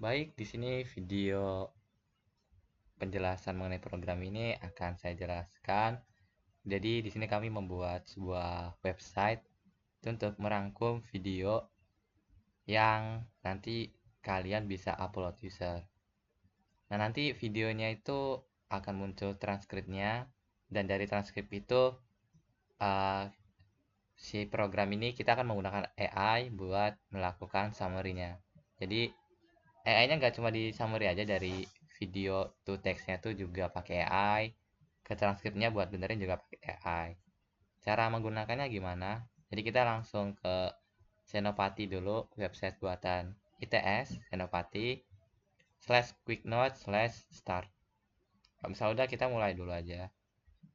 Baik, di sini video penjelasan mengenai program ini akan saya jelaskan. Jadi di sini kami membuat sebuah website untuk merangkum video yang nanti kalian bisa upload user. Nah, nanti videonya itu akan muncul transkripnya dan dari transkrip itu uh, si program ini kita akan menggunakan AI buat melakukan summary-nya. Jadi AI-nya nggak cuma di summary aja, dari video to text-nya tuh juga pakai AI, ke transkripnya buat benerin juga pakai AI. Cara menggunakannya gimana? Jadi kita langsung ke Senopati dulu, website buatan ITS, Senopati, /quicknote/start. Kalau misalnya udah, kita mulai dulu aja.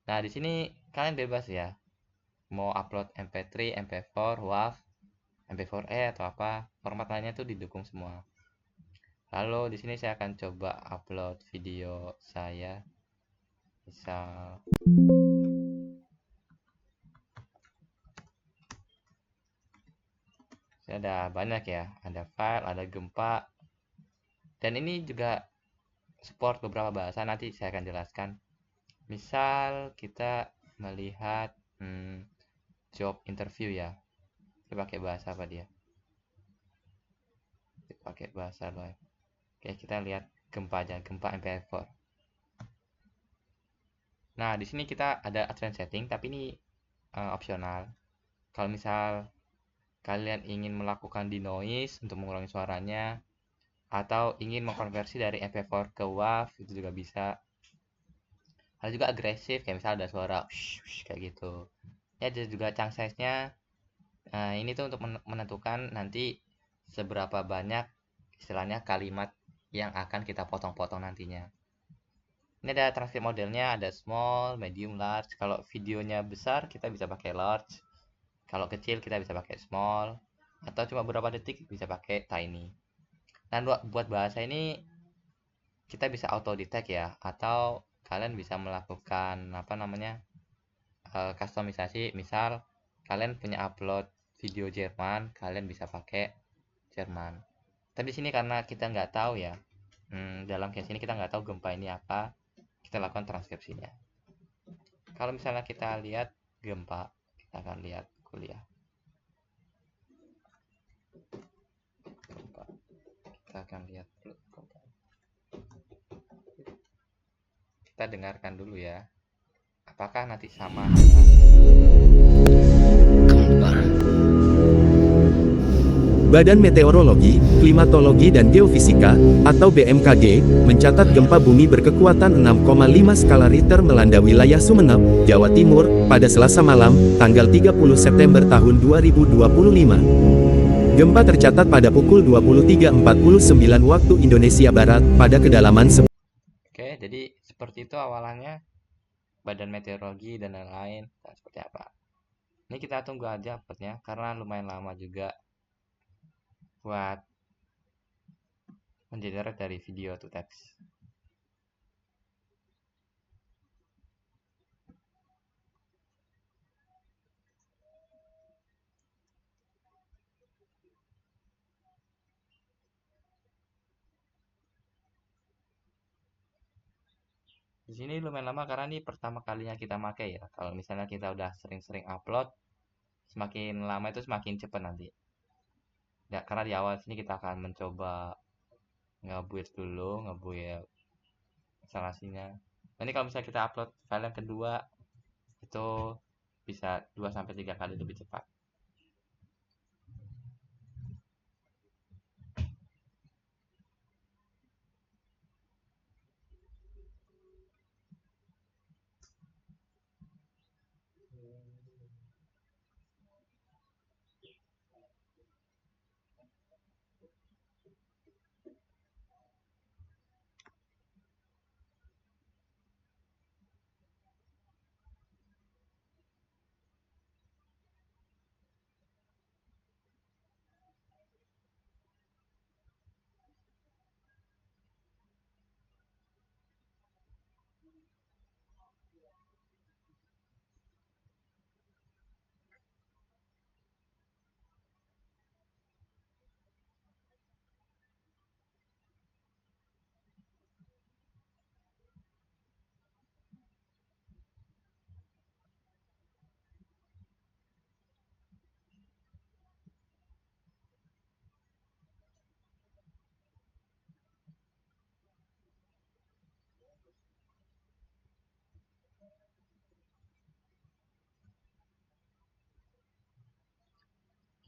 Nah, di sini kalian bebas ya, mau upload MP3, MP4, WAV, MP4E atau apa, format lainnya tuh didukung semua. Lalu di sini saya akan coba upload video saya. Misal saya ada banyak ya, ada file, ada gempa, dan ini juga support beberapa bahasa, nanti saya akan jelaskan. Misal kita melihat job interview ya, kita pakai bahasa apa dia? Kita pakai bahasa live. Oke, kita lihat gempa aja, gempa MP4. Nah, di sini kita ada advanced setting, tapi ini opsional. Kalau misal kalian ingin melakukan denoise untuk mengurangi suaranya, atau ingin mengkonversi dari MP4 ke WAV, itu juga bisa. Ada juga agresif, kayak misalnya ada suara kayak gitu. Ya, ada juga chunk size-nya. Nah, ini tuh untuk menentukan nanti seberapa banyak istilahnya kalimat yang akan kita potong-potong nantinya. Ini ada transkrip modelnya, ada small, medium, large. Kalau videonya besar, kita bisa pakai large. Kalau kecil, kita bisa pakai small. Atau cuma beberapa detik, bisa pakai tiny. Dan buat bahasa ini, kita bisa auto detect ya. Atau kalian bisa melakukan apa namanya, customisasi. Misal, kalian punya upload video Jerman, kalian bisa pakai Jerman. Tapi di sini karena kita nggak tahu ya, dalam case ini kita nggak tahu gempa ini apa, kita lakukan transkripsinya. Kalau misalnya kita lihat gempa, kita akan lihat kuliah gempa. Kita akan lihat gempa. Kita dengarkan dulu ya. Apakah nanti sama? Badan Meteorologi, Klimatologi dan Geofisika, atau BMKG, mencatat gempa bumi berkekuatan 6,5 skala Richter melanda wilayah Sumeneb, Jawa Timur, pada Selasa malam, tanggal 30 September tahun 2025. Gempa tercatat pada pukul 23.49 waktu Indonesia Barat, pada kedalaman Oke, jadi seperti itu awalannya, Badan Meteorologi dan lain-lain. Nah, seperti apa? Ini kita tunggu aja uploadnya, karena lumayan lama juga buat mengenerate dari video to text. Di sini lumayan lama karena ini pertama kalinya kita pakai ya. Kalau misalnya kita udah sering-sering upload, semakin lama itu semakin cepat nanti. Ya, karena di awal sini kita akan mencoba nge-build dulu, nge-build instalasinya. Nanti kalau misalnya kita upload file yang kedua, itu bisa 2 sampai 3 kali lebih cepat.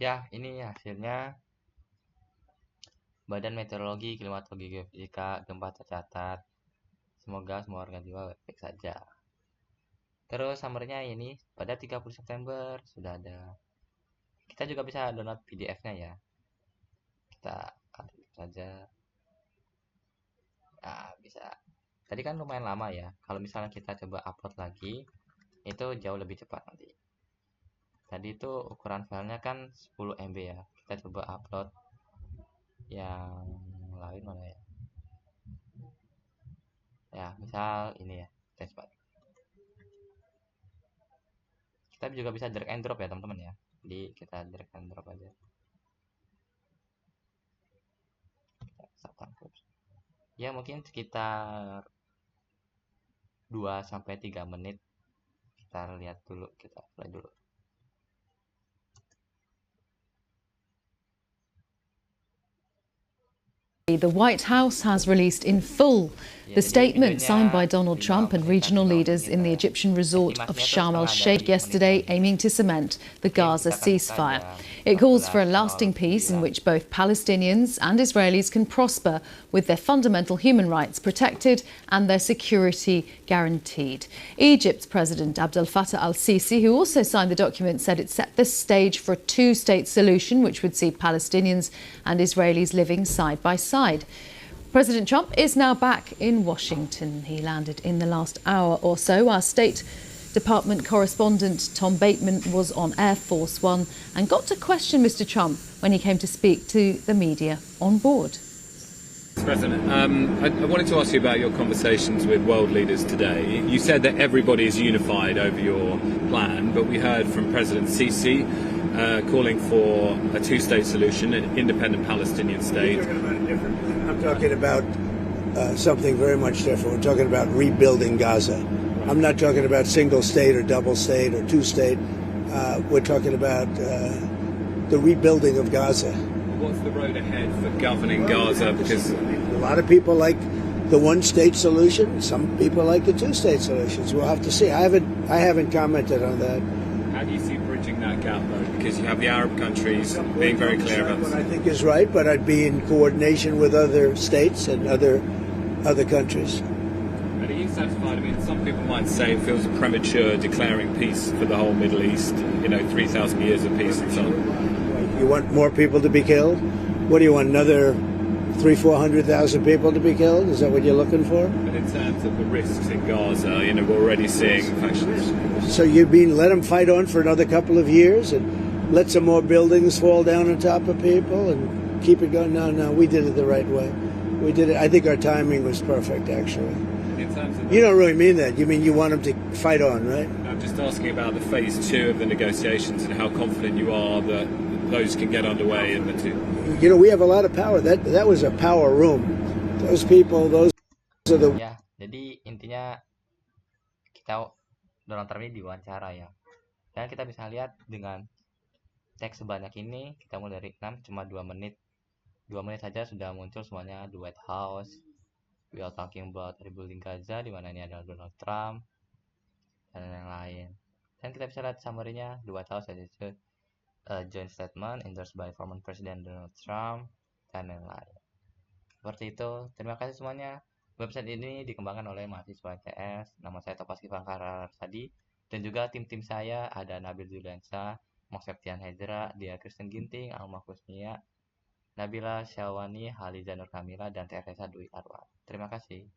Ya, ini hasilnya. Badan Meteorologi, Klimatologi, Geofisika, gempa tercatat. Semoga semua organ jiwa baik saja. Terus summary-nya ini pada 30 September sudah ada. Kita juga bisa download PDF-nya ya. Kita klik saja. Nah, bisa. Tadi kan lumayan lama ya. Kalau misalnya kita coba upload lagi, itu jauh lebih cepat nanti. Tadi itu ukuran filenya kan 10 MB ya. Kita coba upload yang lain mana ya? Ya, misal ini ya, testpad. Kita juga bisa drag and drop ya teman-teman ya. Jadi kita drag and drop aja. Ya mungkin sekitar 2-3 menit. Kita lihat dulu, kita play dulu. The White House has released in full the statement signed by Donald Trump and regional leaders in the Egyptian resort of Sharm el-Sheikh yesterday, aiming to cement the Gaza ceasefire. It calls for a lasting peace in which both Palestinians and Israelis can prosper with their fundamental human rights protected and their security guaranteed. Egypt's President Abdel Fattah al-Sisi, who also signed the document, said it set the stage for a two-state solution which would see Palestinians and Israelis living side by side. President Trump is now back in Washington. He landed in the last hour or so. Our State Department correspondent Tom Bateman was on Air Force One and got to question Mr. Trump when he came to speak to the media on board. President, I wanted to ask you about your conversations with world leaders today. You said that everybody is unified over your plan, but we heard from President Sisi calling for a two-state solution, an independent Palestinian state. I'm talking about something very much different. We're talking about rebuilding Gaza. I'm not talking about single state or double state or two state. We're talking about the rebuilding of Gaza. What's the road ahead for governing Gaza? Because a lot of people like the one-state solution. Some people like the two-state solutions. We'll have to see. I haven't commented on that. how do you see bridging that gap, though? Because you have the Arab countries being very clear about What I think is right, but I'd be in coordination with other states and other countries. But are you satisfied? I mean, some people might say it feels premature declaring peace for the whole Middle East, 3,000 years of peace and so on. You want more people to be killed? What do you want, another 300,000-400,000 people to be killed? Is that what you're looking for? But in terms of the risks in Gaza, we're already seeing factions. So you mean let them fight on for another couple of years and let some more buildings fall down on top of people and keep it going? No, we did it the right way. We did it. I think our timing was perfect, actually. In terms of You don't really mean that. You mean you want them to fight on, right? I'm just asking about the phase 2 of the negotiations and how confident you are that those can get underway in the two. We have a lot of power. That was a power room. Those people, those are the... Ya, jadi intinya kita Donald Trump ini diwawancara ya. Dan kita bisa lihat dengan teks sebanyak ini, kita mulai dari 6 cuma 2 menit. 2 menit saja sudah muncul semuanya, the White House. We are talking about rebuilding Gaza, di mana ini adalah Donald Trump dan yang lain. Dan kita bisa lihat summary-nya, the White House ada joint statement endorsed by former President Donald Trump dan yang lain. Seperti itu. Terima kasih semuanya. Website ini dikembangkan oleh mahasiswa ITS. Nama saya Topas Kivangkara Arsadi dan juga tim-tim saya ada Nabil Juliansa, Mas Septian Hejra, Dia Kristen Ginting, Alma Kusnia, Nabila Syawani, Haliza Nur Kamila, dan Teresa Dwi Arwan. Terima kasih.